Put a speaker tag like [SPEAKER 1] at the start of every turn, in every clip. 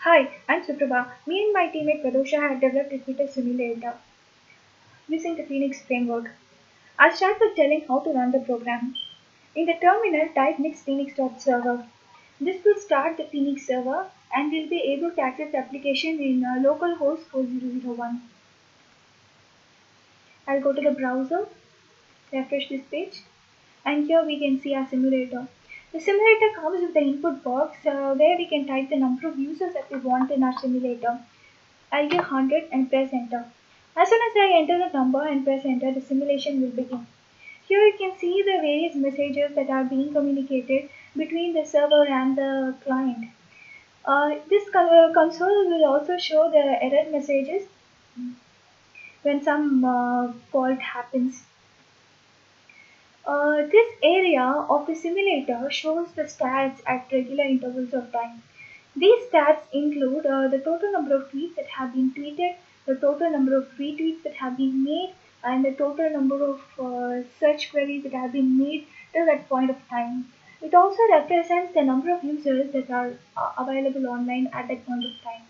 [SPEAKER 1] Hi, I'm Suprabha. Me and my teammate Pradosha have developed a Twitter simulator using the Phoenix framework. I'll start with telling how to run the program. In the terminal, type nixphoenix.server. This will start the Phoenix server and we'll be able to access the application in localhost 4001. I'll go to the browser, refresh this page, and here we can see our simulator. The simulator comes with the input box where we can type the number of users that we want in our simulator. I'll give 100 and press enter. As soon as I enter the number and press enter, the simulation will begin. Here you can see the various messages that are being communicated between the server and the client. This console will also show the error messages when some fault happens. This area of the simulator shows the stats at regular intervals of time. These stats include the total number of tweets that have been tweeted, the total number of retweets that have been made, and the total number of search queries that have been made till that point of time. It also represents the number of users that are available online at that point of time.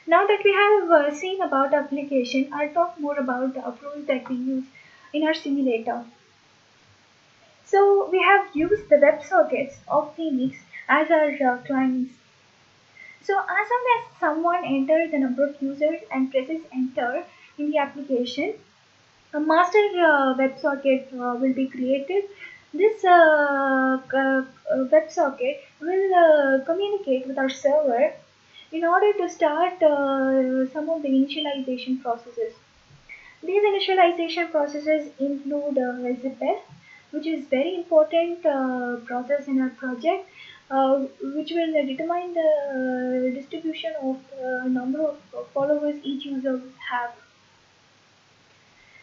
[SPEAKER 1] Now that we have seen about the application, I'll talk more about the approach that we use in our simulator. So we have used the WebSockets of Phoenix as our clients. So as soon as someone enters the number of users and presses enter in the application, a master WebSocket will be created. This WebSocket will communicate with our server in order to start some of the initialization processes. These initialization processes include ZipF, which is very important process in our project, which will determine the distribution of number of followers each user will have.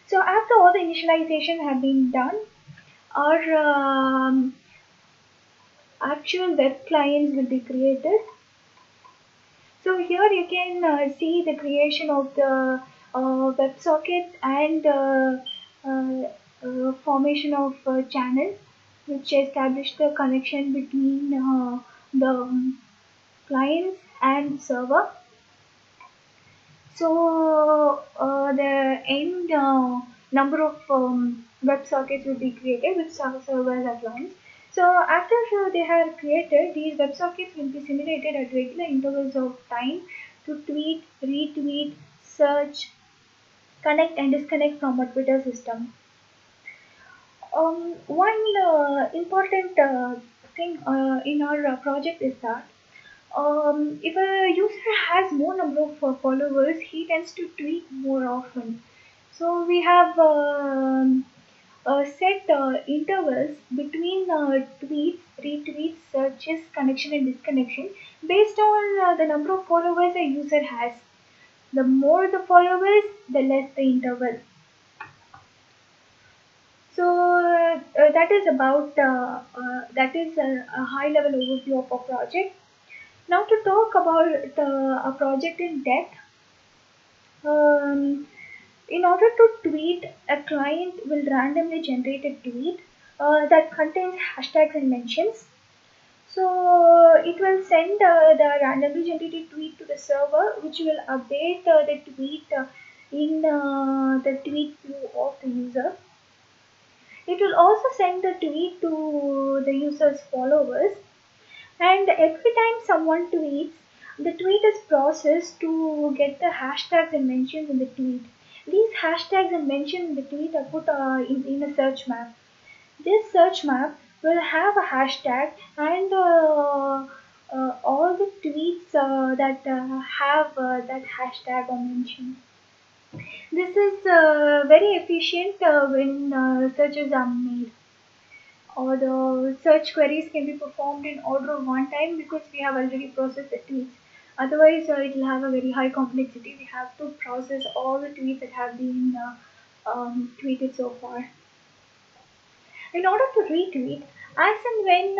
[SPEAKER 1] So after all the initialization have been done, our actual web clients will be created. So here you can see the creation of the WebSocket and formation of channel, which establish the connection between the clients and server. So the end number of WebSockets will be created with servers as clients. So after they are created, these WebSockets will be simulated at regular intervals of time to tweet, retweet, search, connect and disconnect from a Twitter system. One important thing in our project is that if a user has more number of followers, he tends to tweet more often. So we have set intervals between tweets, retweets, searches, connection and disconnection based on the number of followers a user has. The more the followers, the less the interval. So that is about that is a high level overview of our project. Now to talk about a project in depth, um, in order to tweet, a client will randomly generate a tweet that contains hashtags and mentions. So it will send the randomly generated tweet to the server, which will update the tweet in the tweet queue of the user. It will also send the tweet to the user's followers, and every time someone tweets, the tweet is processed to get the hashtags and mentions in the tweet. These hashtags and mentions in the tweet are put in a search map. This search map will have a hashtag and all the tweets that have that hashtag or mention. This is very efficient when searches are made, or the search queries can be performed in order of one time because we have already processed the tweets. Otherwise, it will have a very high complexity. We have to process all the tweets that have been tweeted so far. In order to retweet, as and when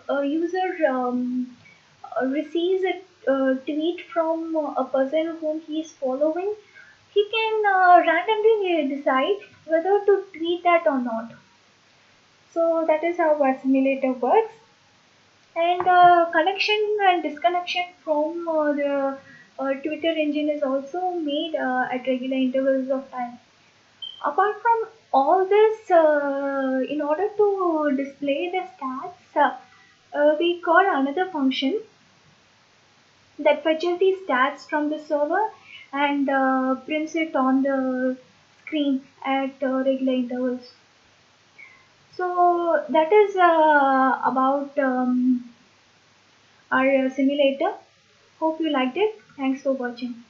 [SPEAKER 1] a user receives a tweet from a person whom he is following, he can randomly decide whether to tweet that or not. So that is how our simulator works. And connection and disconnection from the Twitter engine is also made at regular intervals of time. Apart from all this, in order to display the stats, we call another function that fetches the stats from the server and prints it on the screen at regular intervals. So that is about our simulator. Hope you liked it. Thanks for watching.